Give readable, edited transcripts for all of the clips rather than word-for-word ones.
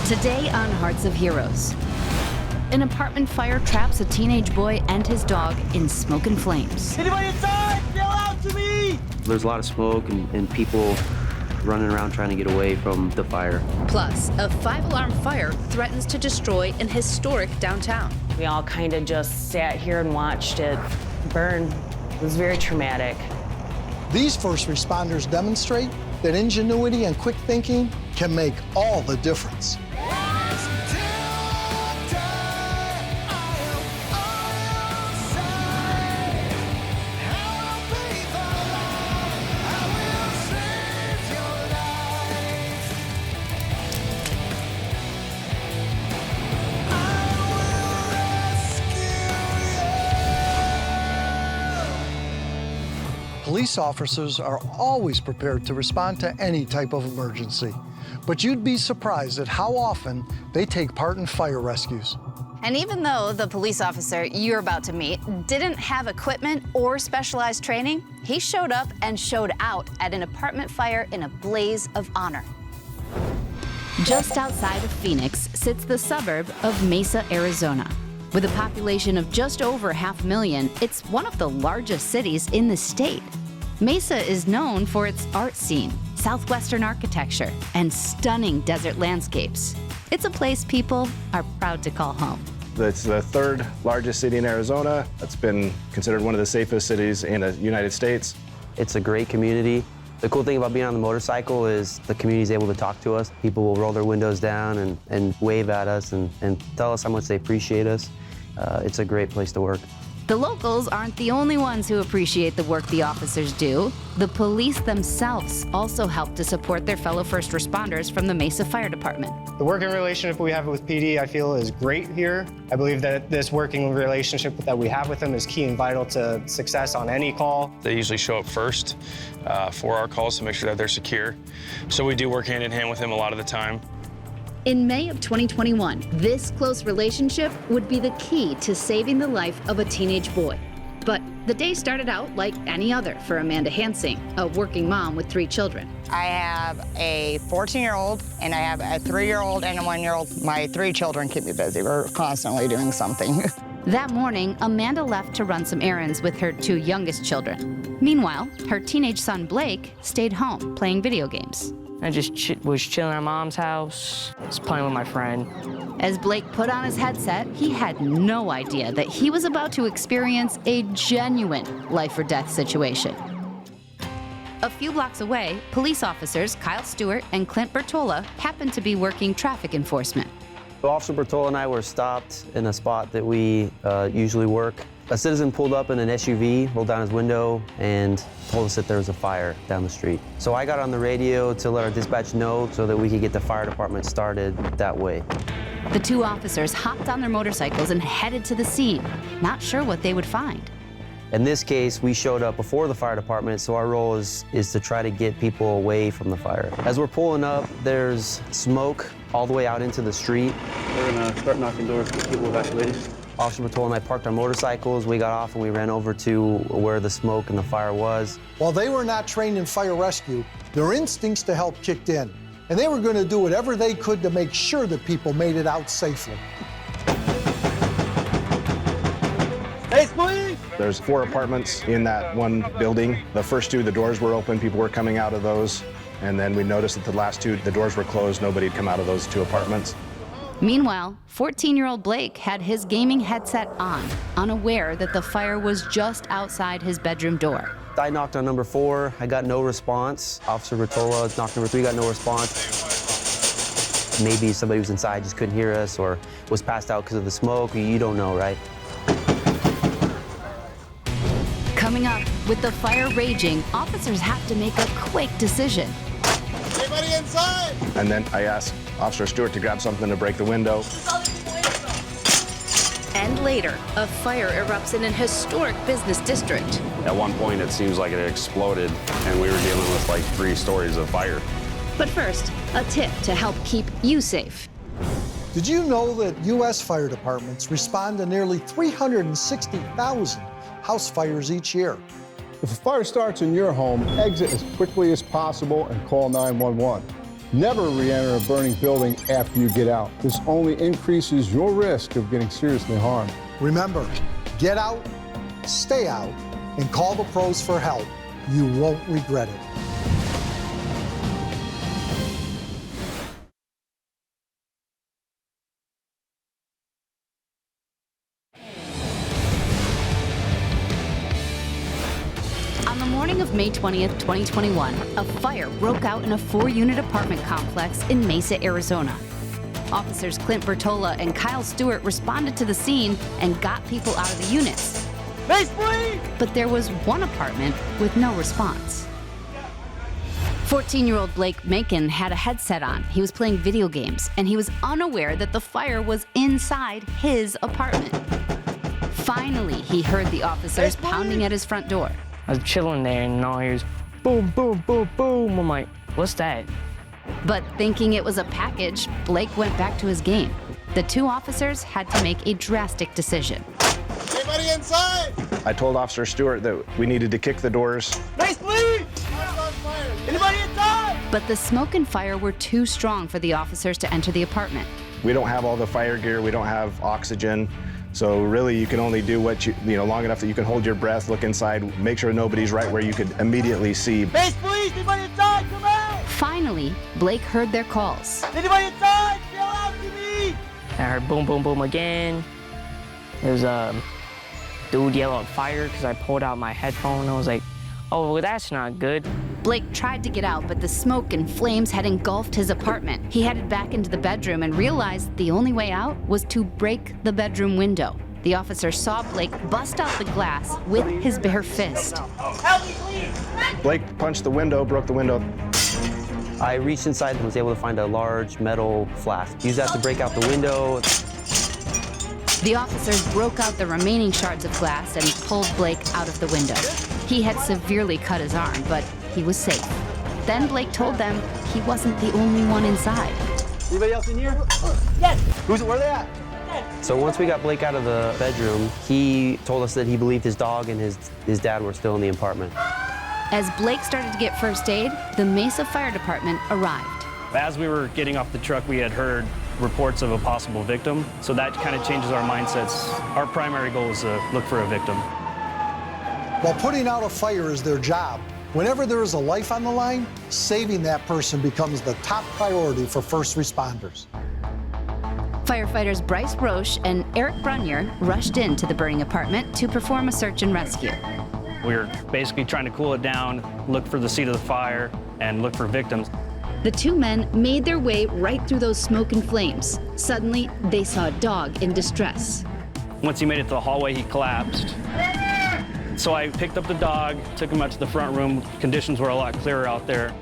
Today on Hearts of Heroes, an apartment fire traps a teenage boy and his dog in smoke and flames. Anybody inside? Yell out to me! There's a lot of smoke and people running around trying to get away from the fire. Plus, a 5-alarm fire threatens to destroy an historic downtown. We all kind of just sat here and watched it burn. It was very traumatic. These first responders demonstrate that ingenuity and quick thinking can make all the difference. Police officers are always prepared to respond to any type of emergency, but you'd be surprised at how often they take part in fire rescues. And even though the police officer you're about to meet didn't have equipment or specialized training, he showed up and showed out at an apartment fire in a blaze of honor. Just outside of Phoenix sits the suburb of Mesa, Arizona. With a population of just over 500,000, it's one of the largest cities in the state. Mesa is known for its art scene, southwestern architecture, and stunning desert landscapes. It's a place people are proud to call home. It's the third largest city in Arizona. It's been considered one of the safest cities in the United States. It's a great community. The cool thing about being on the motorcycle is the community is able to talk to us. People will roll their windows down and wave at us and tell us how much they appreciate us. It's a great place to work. The locals aren't the only ones who appreciate the work the officers do. The police themselves also help to support their fellow first responders from the Mesa Fire Department. The working relationship we have with PD, I feel, is great here. I believe that this working relationship that we have with them is key and vital to success on any call. They usually show up first for our calls to make sure that they're secure. So we do work hand in hand with them a lot of the time. In May of 2021, this close relationship would be the key to saving the life of a teenage boy. But the day started out like any other for Amanda Hansing, a working mom with 3 children. I have a 14-year-old, and I have a 3-year-old and a 1-year-old. My 3 children keep me busy. We're constantly doing something. That morning, Amanda left to run some errands with her 2 youngest children. Meanwhile, her teenage son Blake stayed home playing video games. I just was chilling at Mom's house, just playing with my friend. As Blake put on his headset, he had no idea that he was about to experience a genuine life or death situation. A few blocks away, police officers Kyle Stewart and Clint Bertola happened to be working traffic enforcement. Officer Bertola and I were stopped in a spot that we usually work. A citizen pulled up in an SUV, rolled down his window, and told us that there was a fire down the street. So I got on the radio to let our dispatch know so that we could get the fire department started that way. The 2 officers hopped on their motorcycles and headed to the scene, not sure what they would find. In this case, we showed up before the fire department, so our role is to try to get people away from the fire. As we're pulling up, there's smoke all the way out into the street. We're gonna start knocking doors to get people evacuated. Officer Bertola and I parked our motorcycles. We got off and we ran over to where the smoke and the fire was. While they were not trained in fire rescue, their instincts to help kicked in, and they were going to do whatever they could to make sure that people made it out safely. Hey, please! There's 4 apartments in that one building. The first 2, the doors were open, people were coming out of those. And then we noticed that the last 2, the doors were closed, nobody had come out of those 2 apartments. Meanwhile, 14-year-old Blake had his gaming headset on, unaware that the fire was just outside his bedroom door. I knocked on number 4. I got no response. Officer Bertola knocked number 3, got no response. Maybe somebody was inside, just couldn't hear us, or was passed out because of the smoke. You don't know, right? Coming up, with the fire raging, officers have to make a quick decision. Anybody inside? And then I asked Officer Stewart to grab something to break the window. And later, a fire erupts in an historic business district. At one point, it seems like it exploded, and we were dealing with like 3 stories of fire. But first, a tip to help keep you safe. Did you know that U.S. fire departments respond to nearly 360,000 house fires each year? If a fire starts in your home, exit as quickly as possible and call 911. Never re-enter a burning building after you get out. This only increases your risk of getting seriously harmed. Remember, get out, stay out, and call the pros for help. You won't regret it. On the morning of May 20th, 2021, a fire broke out in a 4-unit apartment complex in Mesa, Arizona. Officers Clint Bertola and Kyle Stewart responded to the scene and got people out of the units. Base, please! But there was one apartment with no response. 14-year-old Blake Macon had a headset on. He was playing video games, and he was unaware that the fire was inside his apartment. Finally, he heard the officers pounding at his front door. I was chilling there and all I hear is boom, boom, boom, boom. I'm like, what's that? But thinking it was a package, Blake went back to his game. The two officers had to make a drastic decision. Anybody inside? I told Officer Stewart that we needed to kick the doors. Base, please! Anybody inside? But the smoke and fire were too strong for the officers to enter the apartment. We don't have all the fire gear, we don't have oxygen. So really you can only do what you long enough that you can hold your breath, look inside, make sure nobody's right where you could immediately see. Base, please! Anybody inside? Come out! Finally, Blake heard their calls. Anybody inside? Yell out to me! I heard boom, boom, boom again. There's a dude yell out fire because I pulled out my headphone and I was like, oh, well, that's not good. Blake tried to get out, but the smoke and flames had engulfed his apartment. He headed back into the bedroom and realized the only way out was to break the bedroom window. The officer saw Blake bust out the glass with his bare fist. Help me, please! Blake punched the window, broke the window. I reached inside and was able to find a large metal flask. Used that to break out the window. The officers broke out the remaining shards of glass and pulled Blake out of the window. He had severely cut his arm, but he was safe. Then Blake told them he wasn't the only one inside. Anybody else in here? Yes! Where are they at? So once we got Blake out of the bedroom, he told us that he believed his dog and his dad were still in the apartment. As Blake started to get first aid, the Mesa Fire Department arrived. As we were getting off the truck, we had heard reports of a possible victim, so that kind of changes our mindsets. Our primary goal is to look for a victim. While putting out a fire is their job, whenever there is a life on the line, saving that person becomes the top priority for first responders. Firefighters Bryce Roche and Eric Brunier rushed into the burning apartment to perform a search and rescue. We were basically trying to cool it down, look for the seat of the fire, and look for victims. The two men made their way right through those smoke and flames. Suddenly, they saw a dog in distress. Once he made it to the hallway, he collapsed. So I picked up the dog, took him out to the front room. Conditions were a lot clearer out there.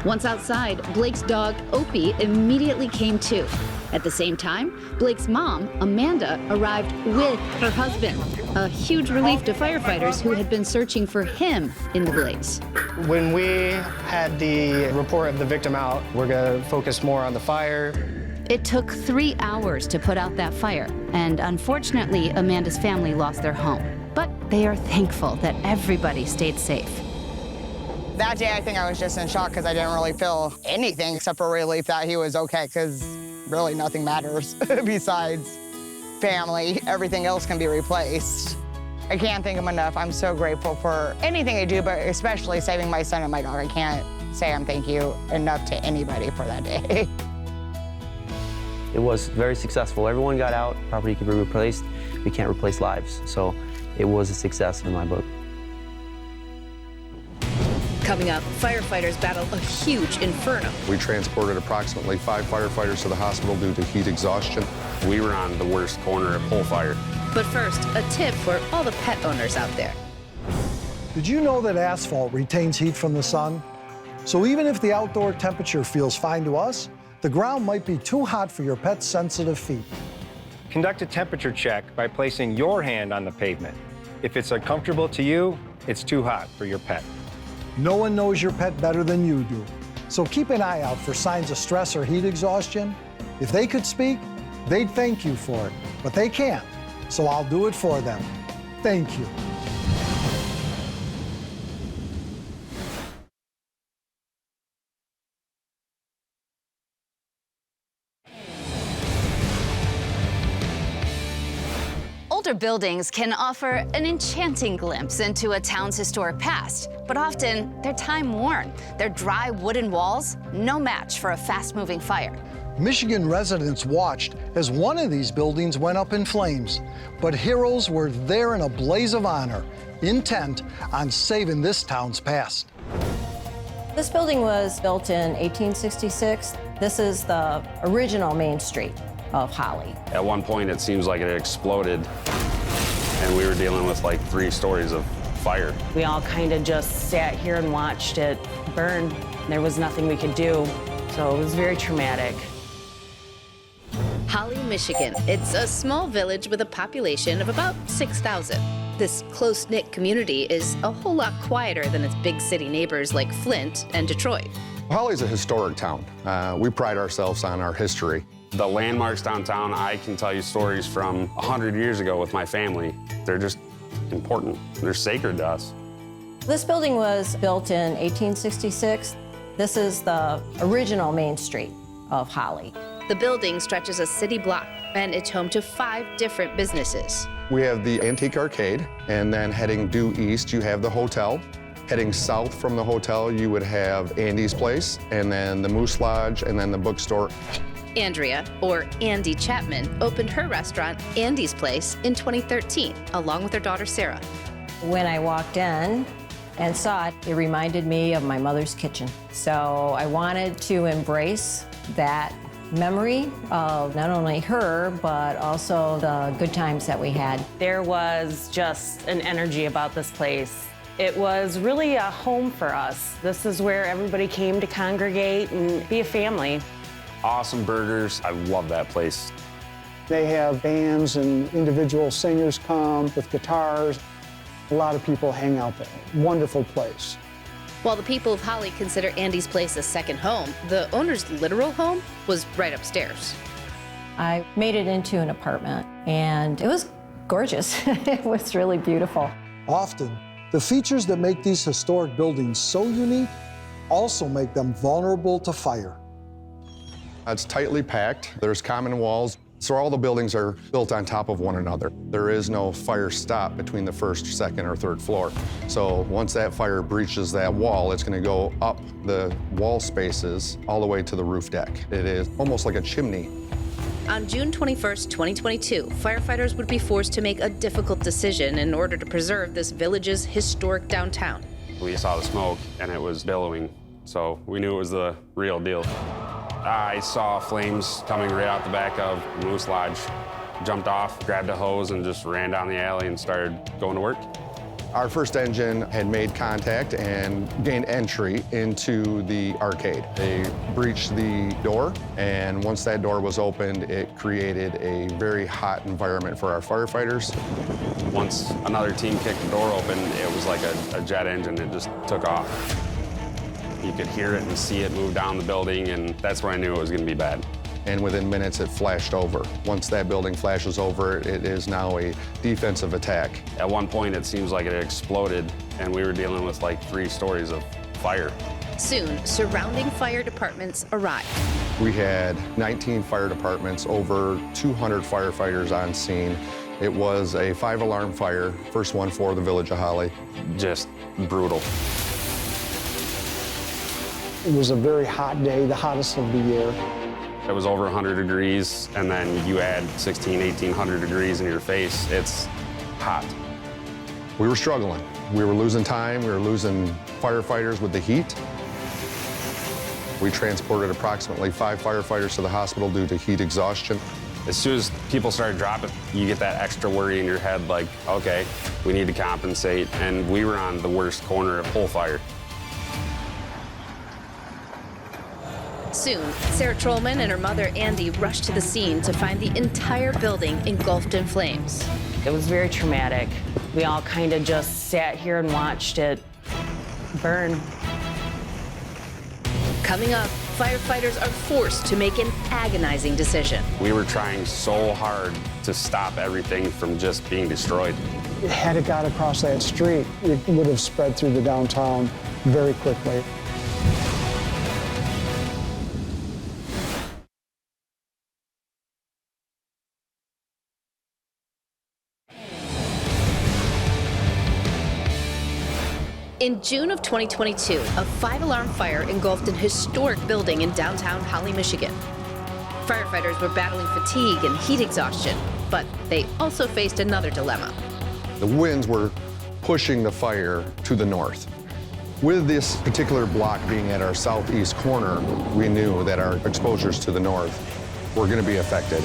Once outside, Blake's dog, Opie, immediately came to. At the same time, Blake's mom, Amanda, arrived with her husband, a huge relief to firefighters who had been searching for him in the blaze. When we had the report of the victim out, we're going to focus more on the fire. It took 3 hours to put out that fire, and unfortunately, Amanda's family lost their home. But they are thankful that everybody stayed safe. That day, I think I was just in shock because I didn't really feel anything except for relief that he was okay, because really nothing matters besides family. Everything else can be replaced. I can't thank him enough. I'm so grateful for anything I do, but especially saving my son and my dog. I can't say I'm thank you enough to anybody for that day. It was very successful. Everyone got out, property could be replaced. We can't replace lives, so it was a success in my book. Coming up, firefighters battle a huge inferno. We transported approximately 5 firefighters to the hospital due to heat exhaustion. We were on the worst corner of pole fire. But first, a tip for all the pet owners out there. Did you know that asphalt retains heat from the sun? So even if the outdoor temperature feels fine to us, the ground might be too hot for your pet's sensitive feet. Conduct a temperature check by placing your hand on the pavement. If it's uncomfortable to you, it's too hot for your pet. No one knows your pet better than you do. So keep an eye out for signs of stress or heat exhaustion. If they could speak, they'd thank you for it, but they can't. So I'll do it for them. Thank you. Older buildings can offer an enchanting glimpse into a town's historic past, but often they're time-worn. Their dry wooden walls, no match for a fast-moving fire. Michigan residents watched as one of these buildings went up in flames, but heroes were there in a blaze of honor, intent on saving this town's past. This building was built in 1866. This is the original Main Street of Holly. At one point, it seems like it exploded, and we were dealing with like 3 stories of fire. We all kind of just sat here and watched it burn. There was nothing we could do, so it was very traumatic. Holly, Michigan. It's a small village with a population of about 6,000. This close-knit community is a whole lot quieter than its big city neighbors like Flint and Detroit. Holly's a historic town. We pride ourselves on our history. The landmarks downtown, I can tell you stories from 100 years ago with my family. They're just important. They're sacred to us. This building was built in 1866. This is the original Main Street of Holly. The building stretches a city block, and it's home to 5 different businesses. We have the Antique Arcade, and then heading due east, you have the hotel. Heading south from the hotel, you would have Andy's Place, and then the Moose Lodge, and then the bookstore. Andrea, or Andy Chapman, opened her restaurant, Andy's Place, in 2013, along with her daughter, Sarah. When I walked in and saw it, it reminded me of my mother's kitchen. So I wanted to embrace that memory of not only her, but also the good times that we had. There was just an energy about this place. It was really a home for us. This is where everybody came to congregate and be a family. Awesome burgers. I love that place. They have bands and individual singers come with guitars. A lot of people hang out there. Wonderful place. While the people of Holly consider Andy's Place a second home, the owner's literal home was right upstairs. I made it into an apartment, and it was gorgeous. It was really beautiful. Often, the features that make these historic buildings so unique also make them vulnerable to fire. It's tightly packed. There's common walls, so all the buildings are built on top of one another. There is no fire stop between the first, second, or third floor. So once that fire breaches that wall, it's going to go up the wall spaces all the way to the roof deck. It is almost like a chimney. On June 21st, 2022, firefighters would be forced to make a difficult decision in order to preserve this village's historic downtown. We saw the smoke, and it was billowing, so we knew it was the real deal. I saw flames coming right out the back of Moose Lodge. Jumped off, grabbed a hose, and just ran down the alley and started going to work. Our first engine had made contact and gained entry into the arcade. They breached the door, and once that door was opened, it created a very hot environment for our firefighters. Once another team kicked the door open, it was like a jet engine. It just took off. You could hear it and see it move down the building, and that's where I knew it was going to be bad. And within minutes, it flashed over. Once that building flashes over, it is now a defensive attack. At one point, it seems like it exploded, and we were dealing with like 3 stories of fire. Soon, surrounding fire departments arrived. We had 19 fire departments, over 200 firefighters on scene. It was a 5-alarm fire, first one for the village of Holly. Just brutal. It was a very hot day, the hottest of the year. It was over 100 degrees, and then you add 1,800 degrees in your face. It's hot. We were struggling. We were losing time. We were losing firefighters with the heat. We transported approximately 5 firefighters to the hospital due to heat exhaustion. As soon as people started dropping, you get that extra worry in your head, like, okay, we need to compensate. And we were on the worst corner of whole fire. Soon, Sarah Trollman and her mother, Andy, rushed to the scene to find the entire building engulfed in flames. It was very traumatic. We all kind of just sat here and watched it burn. Coming up, firefighters are forced to make an agonizing decision. We were trying so hard to stop everything from just being destroyed. Had it got across that street, it would have spread through the downtown very quickly. In June of 2022, a 5-alarm fire engulfed an historic building in downtown Holly, Michigan. Firefighters were battling fatigue and heat exhaustion, but they also faced another dilemma. The winds were pushing the fire to the north. With this particular block being at our southeast corner, we knew that our exposures to the north were going to be affected.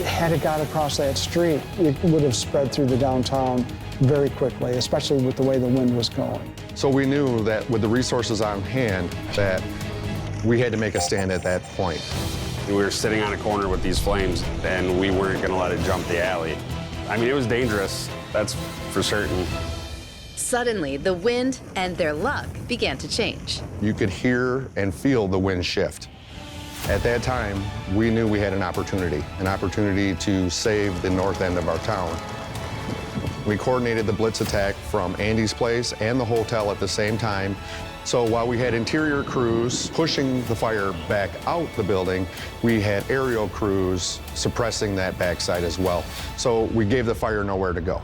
Had it got across that street, it would have spread through the downtown very quickly, especially with the way the wind was going. So we knew that with the resources on hand, that we had to make a stand at that point. We were sitting on a corner with these flames, and we weren't going to let it jump the alley. I mean, it was dangerous, that's for certain. Suddenly, the wind and their luck began to change. You could hear and feel the wind shift. At that time, we knew we had an opportunity to save the north end of our town. We coordinated the blitz attack from Andy's place and the hotel at the same time. So while we had interior crews pushing the fire back out the building, we had aerial crews suppressing that backside as well. So we gave the fire nowhere to go.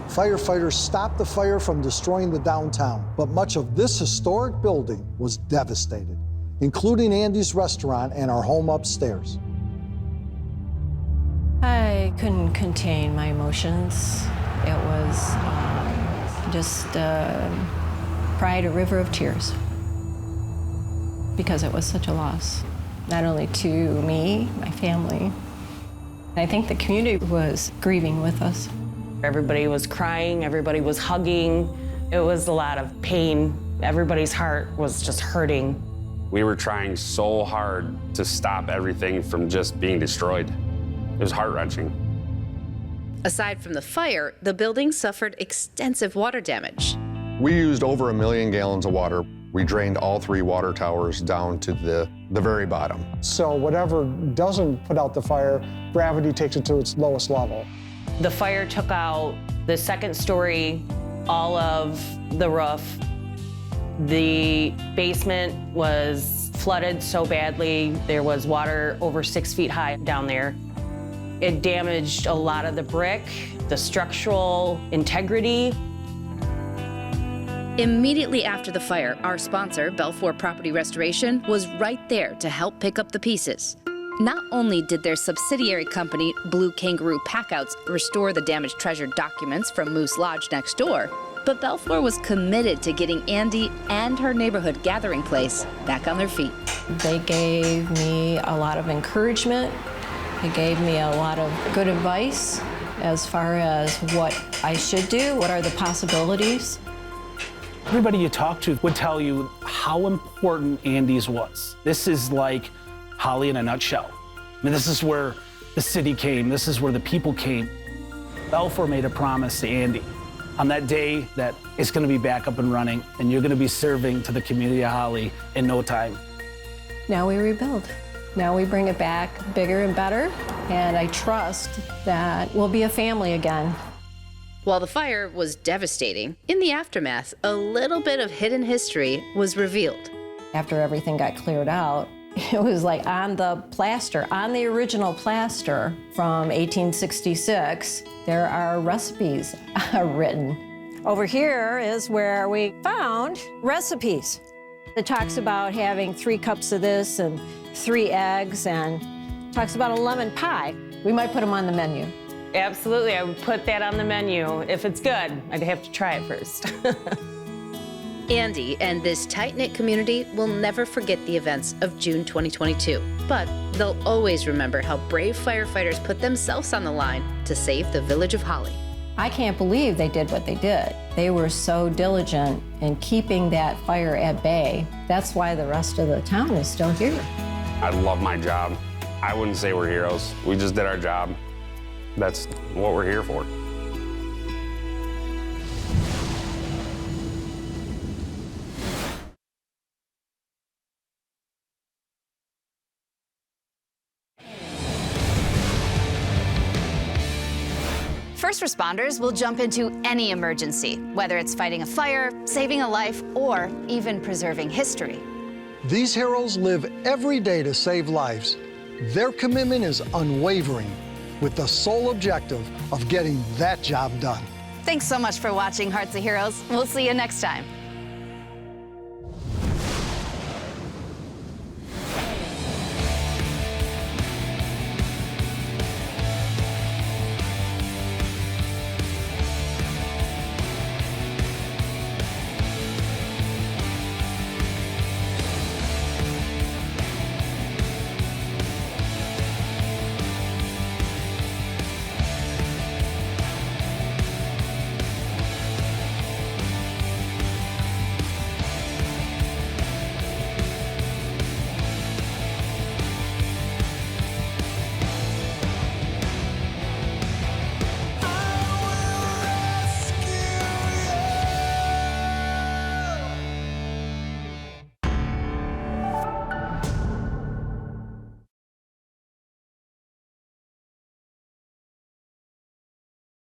Firefighters stopped the fire from destroying the downtown, but much of this historic building was devastated, including Andy's restaurant and our home upstairs. I couldn't contain my emotions. It was just cried a river of tears because it was such a loss, not only to me, my family. I think the community was grieving with us. Everybody was crying, everybody was hugging. It was a lot of pain. Everybody's heart was just hurting. We were trying so hard to stop everything from just being destroyed. It was heart-wrenching. Aside from the fire, the building suffered extensive water damage. We used over 1 million gallons of water. We drained all 3 water towers down to the very bottom. So whatever doesn't put out the fire, gravity takes it to its lowest level. The fire took out the second story, all of the roof. The basement was flooded so badly, there was water over 6 feet high down there. It damaged a lot of the brick, the structural integrity. Immediately after the fire, our sponsor, Belfour Property Restoration, was right there to help pick up the pieces. Not only did their subsidiary company, Blue Kangaroo Packouts, restore the damaged treasured documents from Moose Lodge next door, but Belfour was committed to getting Andy and her neighborhood gathering place back on their feet. They gave me a lot of encouragement. They gave me a lot of good advice as far as what I should do, what are the possibilities. Everybody you talk to would tell you how important Andy's was. This is like Holly in a nutshell. I mean, this is where the city came. This is where the people came. Belfour made a promise to Andy on that day that it's going to be back up and running, and you're going to be serving to the community of Holly in no time. Now we rebuild. Now we bring it back bigger and better, and I trust that we'll be a family again. While the fire was devastating, in the aftermath, a little bit of hidden history was revealed. After everything got cleared out, it was like on the plaster, on the original plaster from 1866, there are recipes written. Over here is where we found recipes. It talks about having 3 cups of this and 3 eggs, and talks about a lemon pie. We might put them on the menu. Absolutely, I would put that on the menu. If it's good, I'd have to try it first. Andy and this tight-knit community will never forget the events of June 2022, but they'll always remember how brave firefighters put themselves on the line to save the village of Holly. I can't believe they did what they did. They were so diligent in keeping that fire at bay. That's why the rest of the town is still here. I love my job. I wouldn't say we're heroes. We just did our job. That's what we're here for. First responders will jump into any emergency, whether it's fighting a fire, saving a life, or even preserving history. These heroes live every day to save lives. Their commitment is unwavering, with the sole objective of getting that job done. Thanks so much for watching Hearts of Heroes. We'll see you next time.